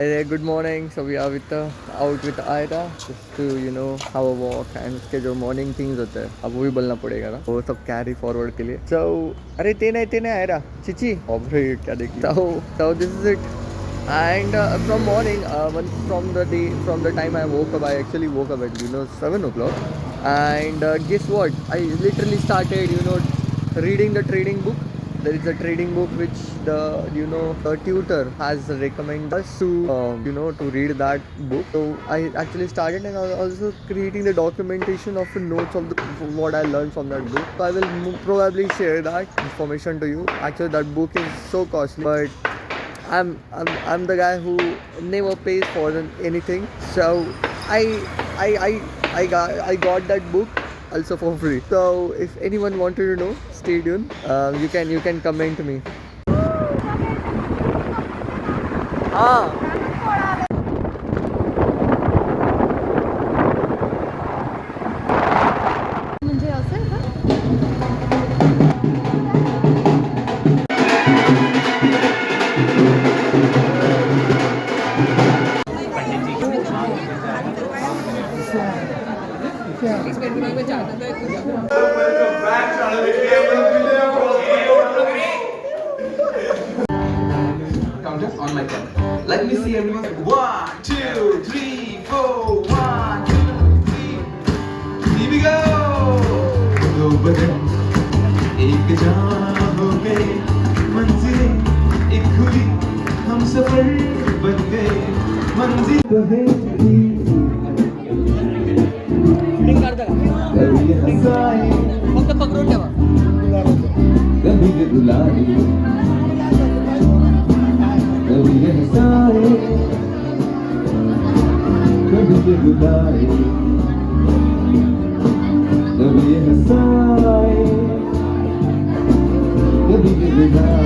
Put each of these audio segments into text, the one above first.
Hey, good morning. So we are out with Aida just to have a walk and उसके जो morning things होते हैं अब वो भी बोलना पड़ेगा ना वो सब carry forward के लिए. So अरे तेने Aida चिची अबरे क्या देखी. So this is it. And from morning, from the time I woke up, I actually woke up at 7 o'clock. And guess what? I literally started reading the trading book. There is a trading book which the tutor has recommended us to to read that book. So I actually started, and I was also creating the documentation of the notes of what I learned from that book. So I will probably share that information to you. Actually, that book is so costly, but I'm the guy who never pays for anything. So I got that book also for free. So if anyone wanted to know, stay tuned. You can comment me. म्हणजे असं आहे का? On my camera. Let me see everyone. 1, 2, 3, 4. 1, 2, 3. Here we go. दो बदन एक जहां हो गए मंजिलें एक खुली हम सफर बन गए मंजिल कभी हंसाए फक्त पकडून ठेवा. कभी रुलाए कभी हंसाए कभी रुलाए कभी हंसाए कभी रुलाए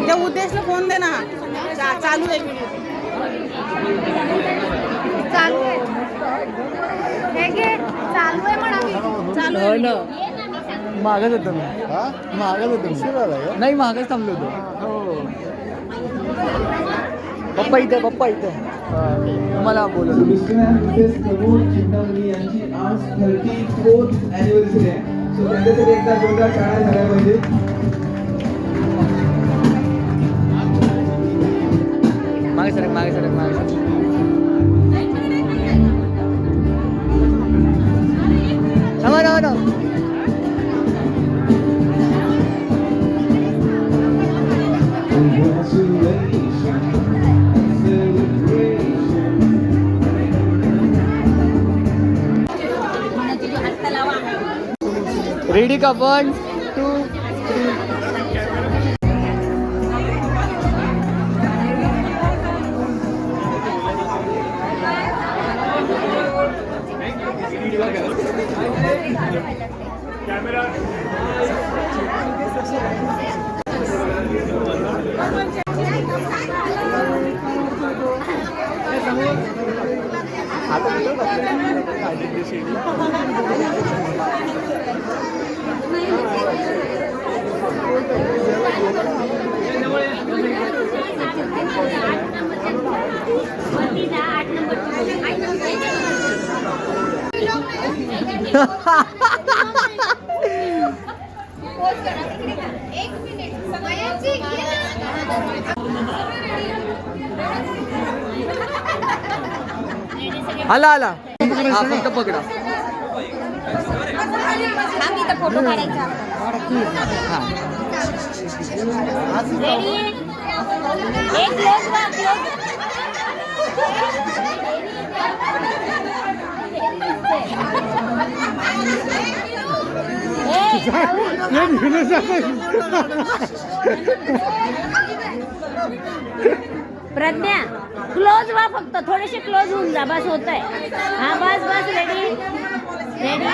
त्या उद्देशला फोन दे ना. चालू आहे व्हिडिओ. चालू आहे. हे घे चालू आहे म्हणा मी. चालू आहे ना मागच होतो मी. मागच होतो नाही मागच थांबलो होतो. पप्पा इथे तुम्हाला बोलतो. चिंतामणी यांची आज 34th anniversary आहे. सो त्यांच्यासाठी एकदा जोरदार टाळ्या झाल्या पाहिजे. मागे सर थांबा. रेडी का 1, 2, 3. आला फक्त पकडा. फोटो काढायचा. एक क्लोज प्रज्ञा क्लोज व्हा, फक्त थोडेसे क्लोज होऊन जा, बस होत आहे. हा बस बस, रेडी रेडी.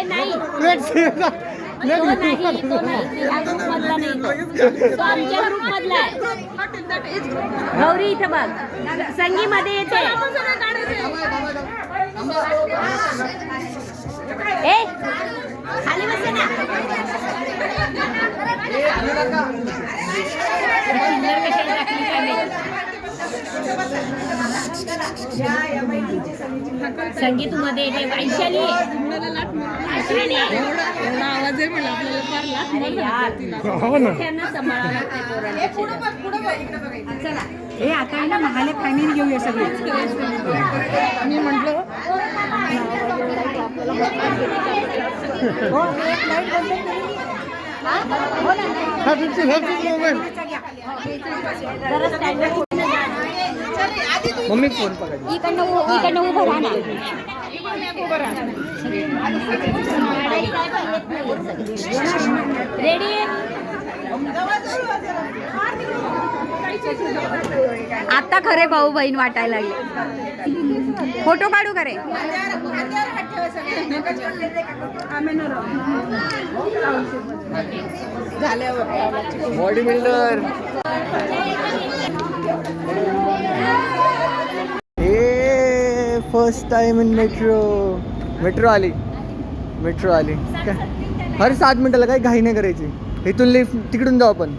नाही तो नाही, तो नाही, या ग्रुप मधला नाही तो. तो आमच्या ग्रुप मधला आहे. गौरी इथं बघ, संगी मध्ये येते. ए खाली बस ना. संगीत मध्ये येते. वैशाली आवाज आहे मला आपल्याला. हे आता आहे ना महाले फायनल घेऊया सगळे. मी म्हटलं मम्मी फोन पकड. इकडनं उभं राहा ना. रेडी. आता खरे भाऊ बहीण वाटायला लागले. फोटो काढू खरे. Body builder. First time in metro. Metro आली. हर 7 मिनिटाला काही घाई नाही करायची. इथून लिफ्ट तिकडून जाऊ आपण.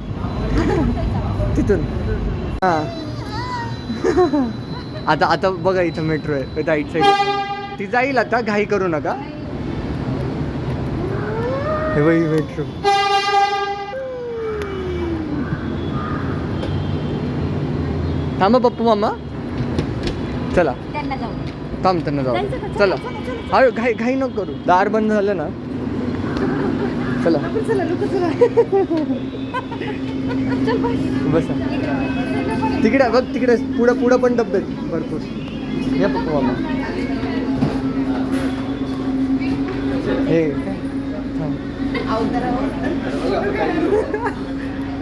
तिथून हां. आता बघा इथं मेट्रो आहे राईट साईड. ती जाईल आता, घाई करू नका. हे बघ मेट्रो. थांबा पप्पू मामा. चला थांब, त्यांना जाऊ. चला हा, घाई नको करू. दार बंद झालं ना. चला बसा. तिकडे बघ, तिकडे पुढं पण डब्बे भरपूर. या पप्पू मामा. हे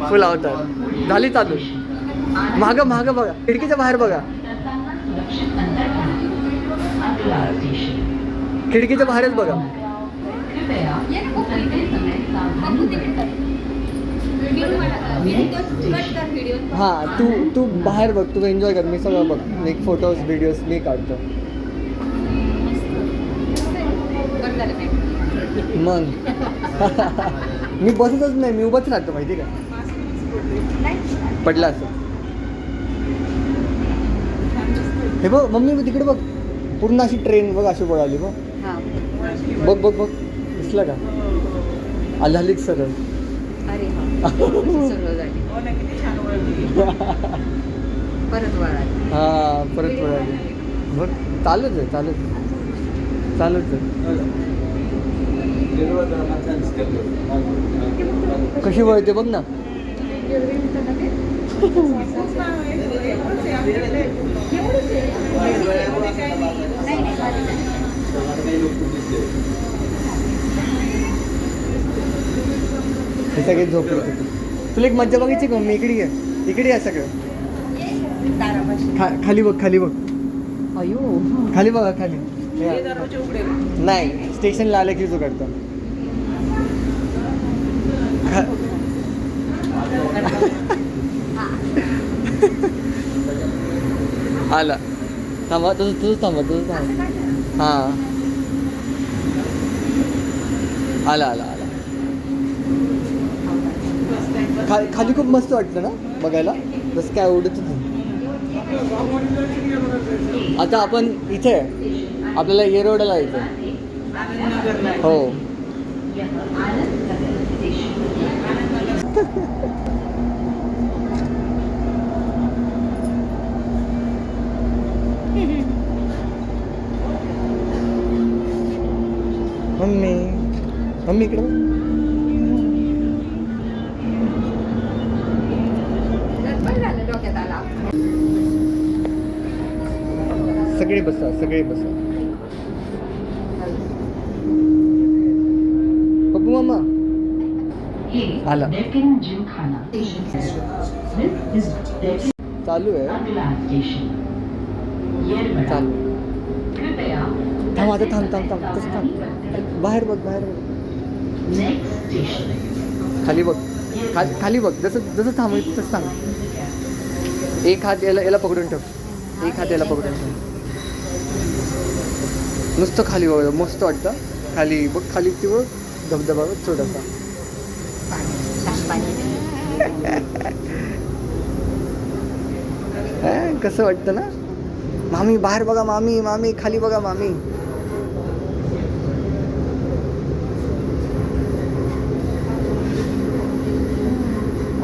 फुल अवतार झाली चालू. माग बघा, खिडकीच्या बाहेर बघा. खिडकीच्या बाहेरच बघा. हां तू बाहेर बघ, तू एन्जॉय कर. मी सगळं बघ, मी फोटोज व्हिडिओज मी काढतो. मग मी बसतच नाही, मी उभंच राहतो माहिती का. पडला असं. हे बघ मम्मी, मी तिकडे बघ, पूर्ण अशी ट्रेन बघ, अशी पळाली बघ. बघ दिसलं का. आली सरळ. परत वळाली. बघ चालूच आहे. कशी वळते बघ ना. हे सगळे झोपले. तुला एक मज्जा बघायची का. मी इकडे आहे सगळं. खाली बघ. अयो खाली बघा. खाली नाही, स्टेशनला आलं की जो करतो. आला. थांबा तुझं थांबा. हां आला. खाली खूप मस्त वाटतं ना बघायला. जसं काय उडत होतं. आता आपण इथे आपल्याला येरवड्याला यायचं. हो मम्मी इकडे झालं डोक्यात आला. सगळे बसा सगळे बसा. पप्पू मामा आला. चालू आहे चालू. थांब आता थांब तसं थांब. बाहेर बघ खाली बघ खाली बघ. जसं थांब तसं थांब. एक हात याला पकडून ठेव. एक हात याला पकडून ठेव. नुसतं खाली बघ. मस्त वाटतं. खाली बघ. खाली ती बघ धबधबा बघ छोटासा. कसं वाटतं ना. मामी बाहेर बघा. मामी खाली बघा. मामी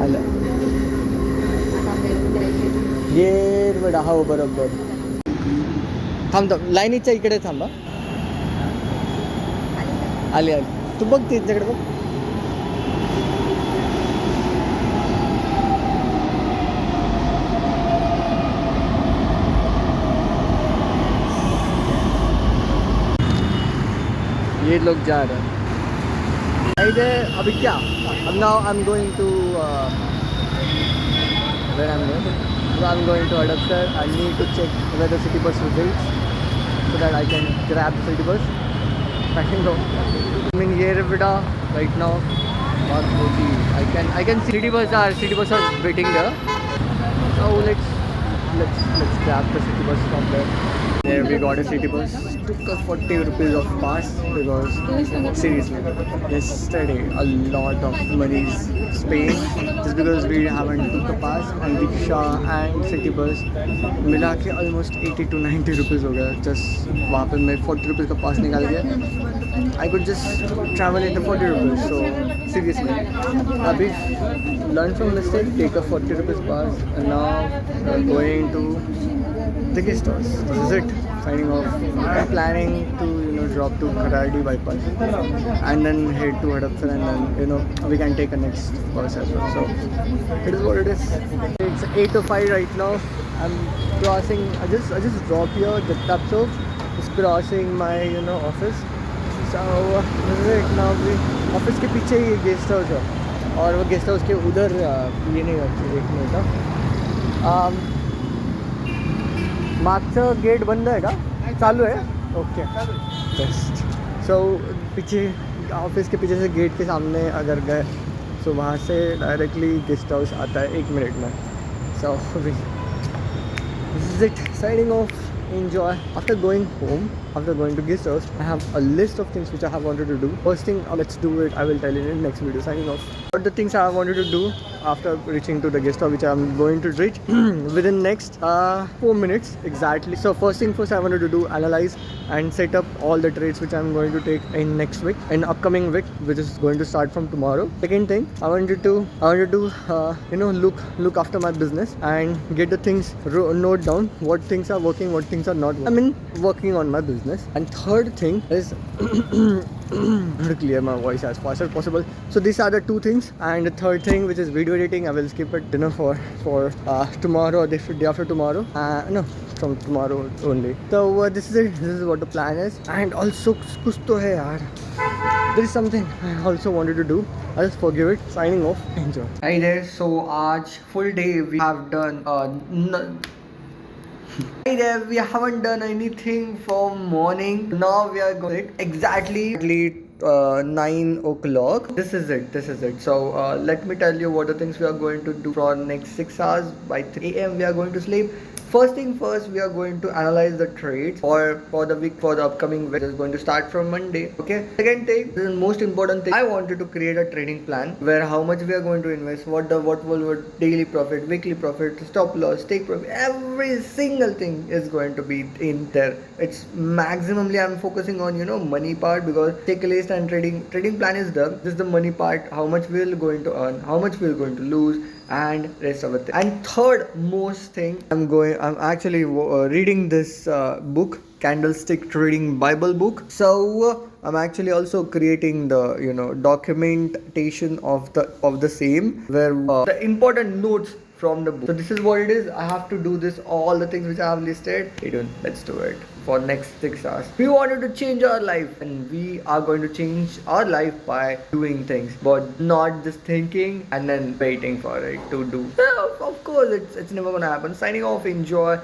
आलं. ये बेटा. हो बरोबर. थांब लाईनीच्या इकडे थांबा. आली तू बघ त्यांच्याकडे बघ. ये लोग जा रहे हैं इधर. अभी क्या अब now I am going to where I'm going. So I'm going to Hadapsar. I need to check where the city bus results so that I can grab the city bus. I can go. I'm in Yerevida right now. I can see city bus are waiting there. So let's grab the city bus from there. There we got a city bus. Took a 40 rupees of pass because seriously, yesterday a lot of money is spent just because we haven't took a pass, and rickshaw and city bus मिला के almost 80 to 90 rupees हो गया. Just वहाँ पे मैं 40 rupees का pass निकाल दिया. I could just travel into 40 rupees. So seriously, अभी learn from mistake, take a 40 rupees pass, and now we're going to the guest house. This is it. Signing off. I'm planning to drop to Kharadi bypass and then head to Hadapsar, and then we can take a next bus as well. So it is what it is. It's 8:05 right now. I'm crossing. I just dropped here the Tapsov. Just crossing my office. So this is it. Now we office के पीछे ही guest house है और वो guest house के उधर ये नहीं होती. एक minute. मागचं गेट बंद आहे का. चालू आहे. Okay best. सो पीछे ऑफिस के पीछे से गेट के सामने अगर गए तो वहाँ से डायरेक्टली गेस्ट हाउस आता है 1 मिनट में. So this is it. Signing off. Enjoy. After going home, after going to guest house, I have a list of things which I have wanted to do. First thing, let's do it. I will tell you in the next video. Signing off. What the things I wanted to do after reaching to the guest house, which I am going to reach within next 4 minutes exactly. So first thing first, I wanted to do analyze and set up all the trades which I am going to take in next week, in upcoming week, which is going to start from tomorrow. Second thing, I wanted to look after my business and get the things note down. What things are working, what things are not working. I mean, working on my business. And third thing is to clear my voice as fast as possible. So these are the two things. And the third thing, which is video editing, I will skip it dinner for tomorrow or the day after tomorrow. No, from tomorrow only. So this is it. This is what the plan is. And also kuch to hai yaar. There is something I also wanted to do. I'll just forgive it. Signing off. Enjoy. Hi there. So aaj full day we have done Hi there, we haven't done anything from morning. Now we are going exactly 9 o'clock. This is it. So let me tell you what the things we are going to do for next 6 hours. By 3 a.m. we are going to sleep. First thing first, we are going to analyze the trades for the week, for the upcoming week. It is going to start from Monday. Okay. Second thing, this is the most important thing. I wanted to create a trading plan where how much we are going to invest, what will our daily profit, weekly profit, stop loss, take profit, every single thing is going to be in there. It's maximally I'm focusing on money part, because checklist and trading plan is done. This is the money part. How much we are going to earn, how much we are going to lose, and rest of it. And third most thing, I'm actually reading this book, Candlestick Trading Bible book. So I'm actually also creating the documentation of the same, where the important notes from the book. So this is what it is. I have to do this, all the things which I have listed. Stay tuned. Let's do it for next 6 hours. We wanted to change our life, and we are going to change our life by doing things, but not just thinking and then waiting for it to do. So, of course, it's never gonna happen. Signing off. Enjoy.